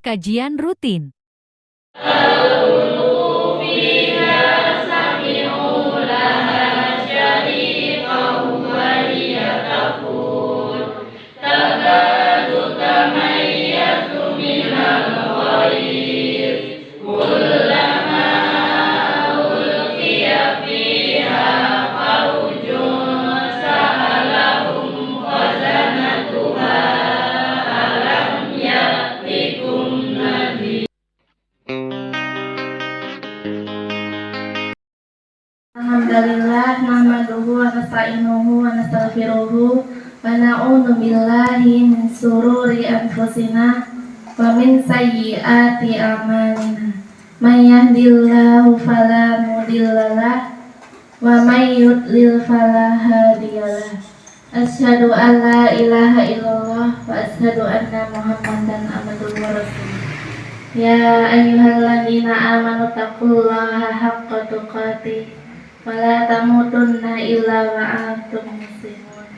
kajian rutin. Alhamdulillah nahmaduhu wa nasta'inuhu wa nastaghfiruhu wa na'udzu billahi min shururi anfusina wa min sayyiati a'malina. May yahdihillahu fala mudhillalah wa may yudlil fala hadiyalah. Asyhadu an la ilaha illallah wa asyhadu anna Muhammadan abduhu wa rasuluh. Ya ayyuhalladzina amanu taqullaha haqqa tuqatih wala tamutunna illa wa antum muslimun.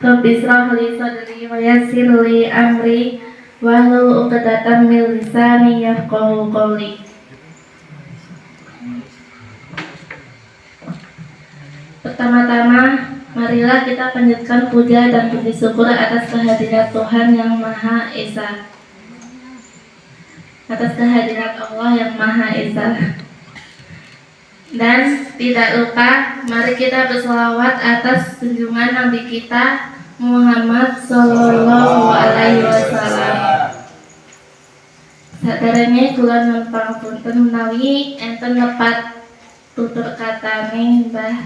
Rabbi ishrah li sadri wa yassir li amri wahlul 'uqdatam min lisani yafqahu qawli. Pertama-tama, marilah kita panjatkan puja dan puji syukur atas kehadirat Tuhan yang Maha Esa. Atas kehadirat Allah yang Maha Esa. Dan tidak lupa, mari kita berselawat atas junjungan Nabi kita Muhammad Sallallahu Alaihi Wasallam. Sadaranya kula nyuwun pangapunten menawi enten lepat tutur katane Mbah.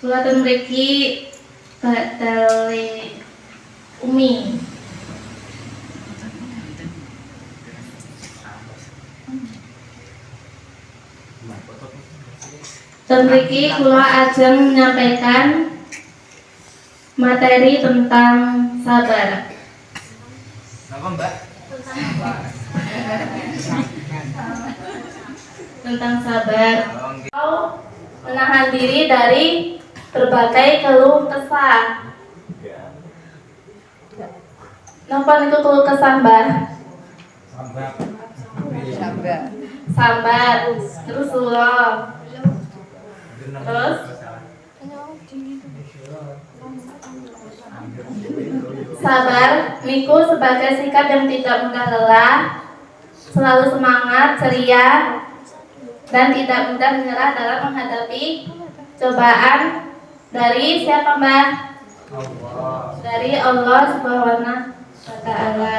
Kula ten mriki badal Umi. Mriki kula ajeng menyampaikan materi tentang sabar. Apa Mbak? Tentang sabar. Menahan diri dari berbagai keluh kesah. Napa niku keluh kesah, Mbak? Sabar. Terus Terus sabar niku sebagai sikap yang tidak mudah lelah, selalu semangat, ceria, dan tidak mudah menyerah dalam menghadapi cobaan dari siapa, Mbak? Dari Allah Subhanahu wa Ta'ala.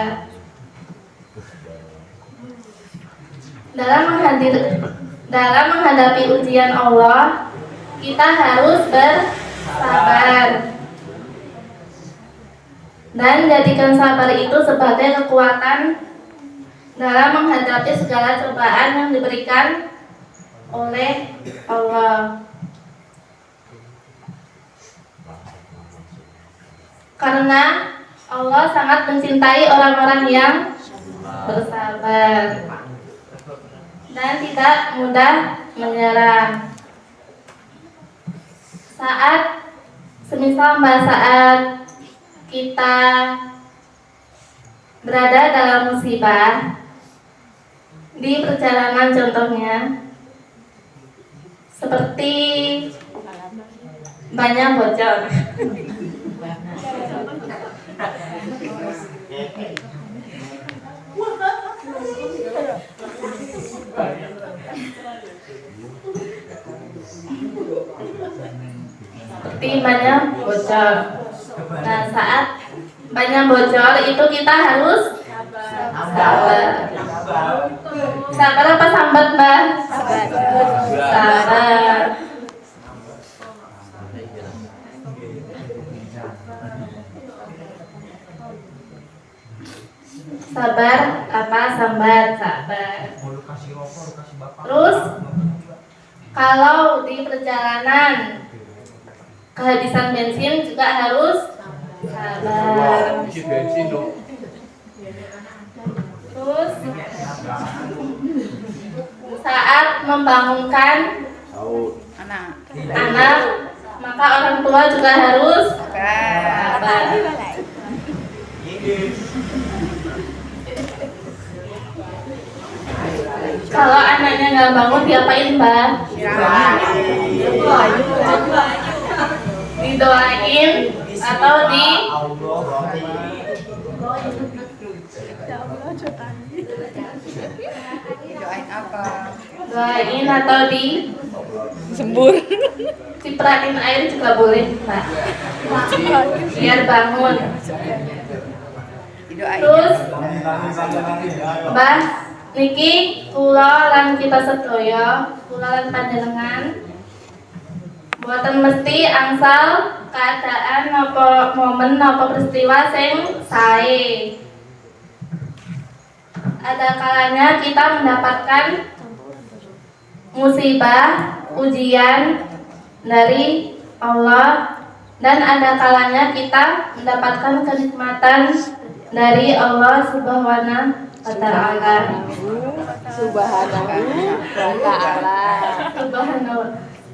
Dalam menghadapi ujian Allah, kita harus bersabar dan jadikan sabar itu sebagai kekuatan dalam menghadapi segala cobaan yang diberikan oleh Allah. Karena Allah sangat mencintai orang-orang yang bersabar dan tidak mudah menyerah. Semisal saat kita berada dalam musibah di perjalanan, contohnya seperti banyak bocor. Seperti banyak bocor. Nah, saat banyak bocor itu kita harus sabar. Sabar apa sambat, Mbak? Sabar. Sabar apa sambat? Sabar. Terus kalau di perjalanan kehabisan bensin juga harus sabar. Terus saat membangunkan anak, maka orang tua juga harus sabar. Kalau anaknya nggak bangun diapain Mbak? Didoain atau di Doain apa? doain atau di Sembur. cipratin air juga boleh Mbak, biar bangun. Didoain. Terus Mbak niki kula lan kita sedaya, kula lan panjenengan boten mesti angsal keadaan napa momen napa peristiwa sing sae. Ada kalanya kita mendapatkan musibah, ujian dari Allah, dan ada kalanya kita mendapatkan kenikmatan dari Allah Subhanahu wa Ta'ala. Subhanahu wa ta'ala.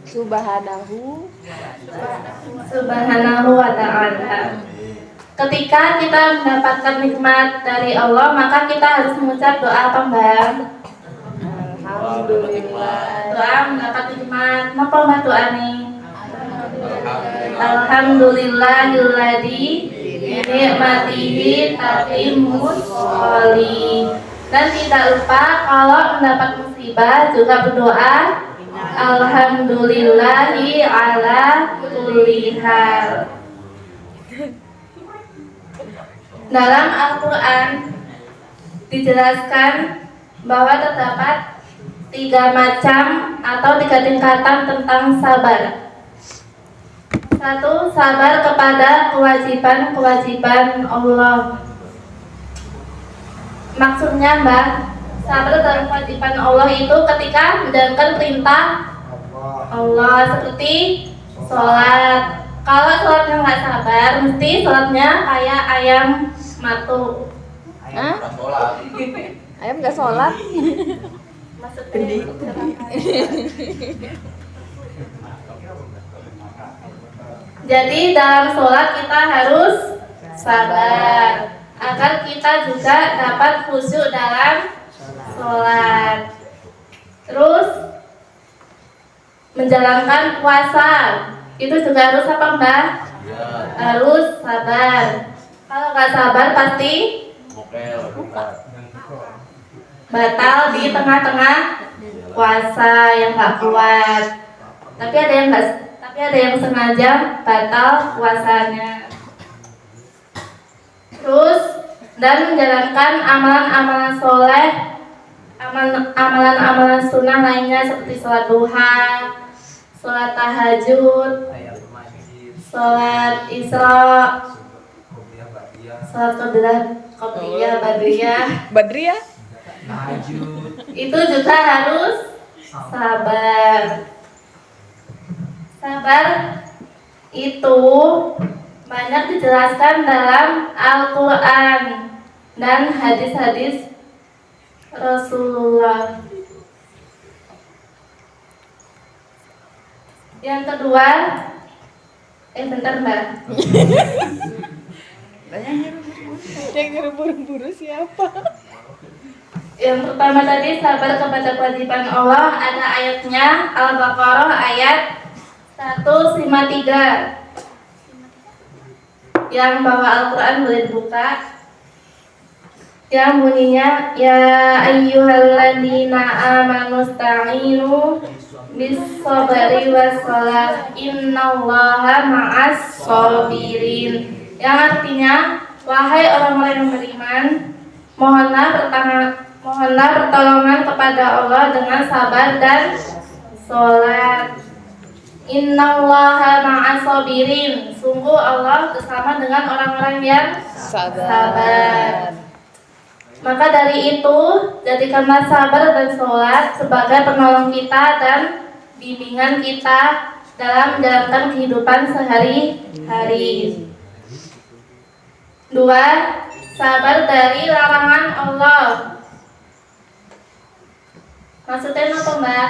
Subhanahu Subhanahu wa Ta'ala. Ketika kita mendapatkan nikmat dari Allah, maka kita harus mengucap doa apa Mbak? Alhamdulillah. Doa mendapat nikmat. Apa Mbak doa nih? Alhamdulillahilladzi binikmatihi tatimmus sholih. Dan tidak lupa kalau mendapat musibah juga berdoa Alhamdulillahi ala kulli hal. Dalam Al-Quran dijelaskan bahwa terdapat 3 macam atau 3 tingkatan tentang sabar. 1. Sabar kepada kewajiban-kewajiban Allah. Maksudnya Mbak, sabar dalam kewajiban Allah itu ketika menjalankan perintah Allah seperti sholat. Kalau sholatnya nggak sabar, mesti sholatnya kayak ayam matu. Hah? Ayam nggak sholat? Maksudnya jadi dalam sholat kita harus sabar agar kita juga dapat khusyuk dalam sholat. Terus menjalankan puasa itu juga harus apa Mbak? Harus sabar. Kalau nggak sabar pasti batal di tengah-tengah puasa yang nggak kuat. Tapi ada yang sengaja batal puasanya. Terus dan menjalankan amalan-amalan soleh, amalan-amalan sunnah lainnya seperti sholat duha, sholat tahajud, sholat isra, sholat qobliyah, Badriyah? itu juga harus sabar. Sabar itu banyak dijelaskan dalam Al-Quran dan hadis-hadis Rasulullah. Yang kedua, bentar Mbak. Yang nyuruh buru-buru siapa? Yang pertama tadi sabar kepada kewajiban Allah, ada ayatnya Al-Baqarah ayat 153. Yang bawa Al-Quran boleh dibuka. Yang bunyinya ya ayyuhalladzina amanu sta'inu bis-sabri was-salah innallaha ma'as sabirin. Yang artinya wahai orang-orang yang beriman, mohonlah pertolongan kepada Allah dengan sabar dan sholat. Innallaha ma'as sabirin. Sungguh Allah bersama dengan orang-orang yang sabar. Maka dari itu, jadikanlah sabar dan sholat sebagai penolong kita dan bimbingan kita dalam menjalankan kehidupan sehari-hari. 2. Sabar dari larangan Allah. Maksudnya apa Mbak?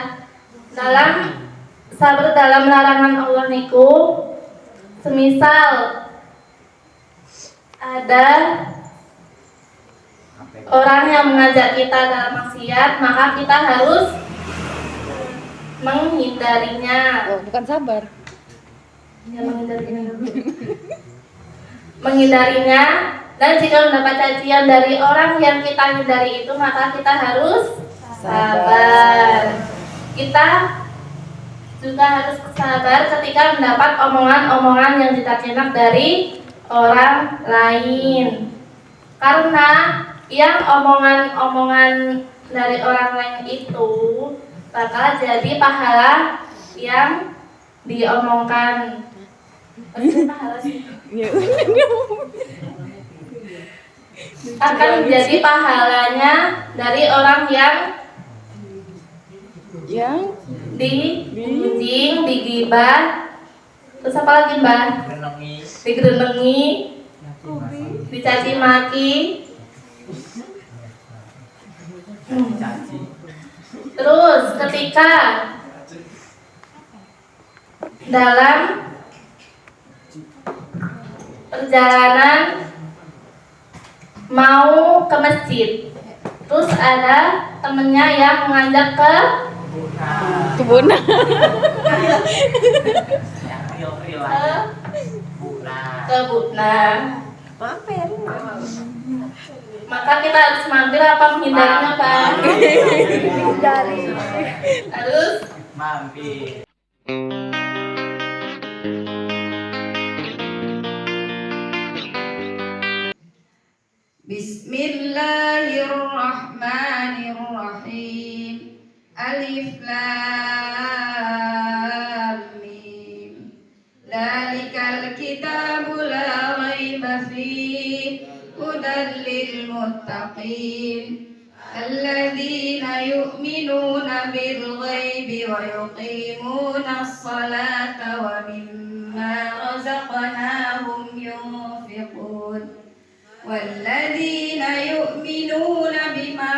Sabar dalam larangan Allah niku semisal ada orang yang mengajak kita dalam maksiat, maka kita harus menghindarinya. Oh, bukan sabar. Ya, menghindarinya. Dan jika mendapat cacian dari orang yang kita hindari itu, maka kita harus sabar. Kita juga harus sabar ketika mendapat omongan-omongan yang tidak enak dari orang lain. Karena yang omongan-omongan dari orang lain itu bakal jadi pahala yang diomongkan. Pahala sih. Akan menjadi pahalanya dari orang yang digunjing, digibah, terus apa lagi Mbak? Digerenengi, dicaci maki, terus ketika dalam perjalanan mau ke masjid, terus ada temennya yang mengajak ke kebun. ke Bukna. Maka kita harus mampir apa menghindarinya Pak? Menghindari. Harus mampir. Bismillahirrahmanirrahim. Alif Lam Mim. Dzalikal kitabu la raiba fihi hudan lil muttaqin. Alladzina yu'minuna bil ghaibi wa yuqimuna as-salata wa mimma razaqnahum yunfiqun. والذين يؤمنون بما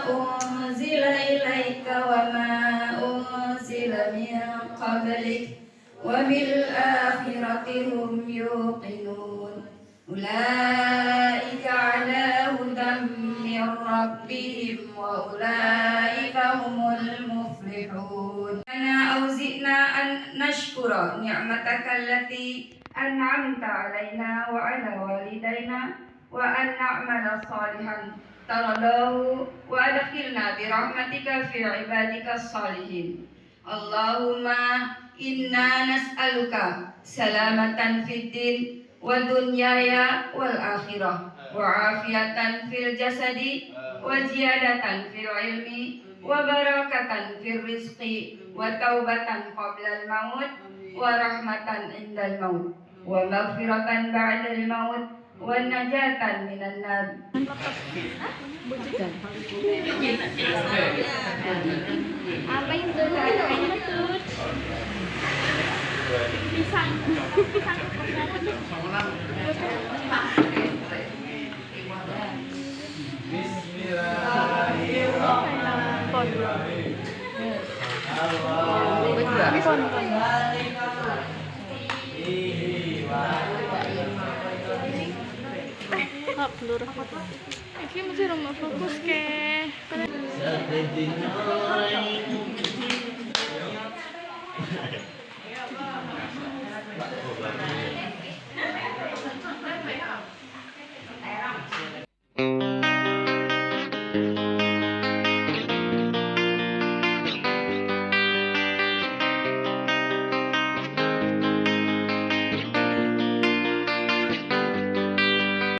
أنزل إليك وما أنزل من قبلك وبالآخرة هم يوقنون أولئك على هدى من ربهم وأولئك هم المفلحون. أوزئنا أن نشكر نعمتك التي أنعمت علينا وعلى والدينا وأن نعمل صالحا ترضاه وأدخلنا برحمتك في عبادك الصالحين. اللهم إنا نسألك سلامة في الدين والدنيا والآخرة وعافية في الجسد وزيادة في العلم وبركة في الرزق وتوبة قبل الموت ورحمة عند الموت ومغفرة بعد الموت والنجاة من النار. apa yang betul? Iki mesti rumah fokus ke.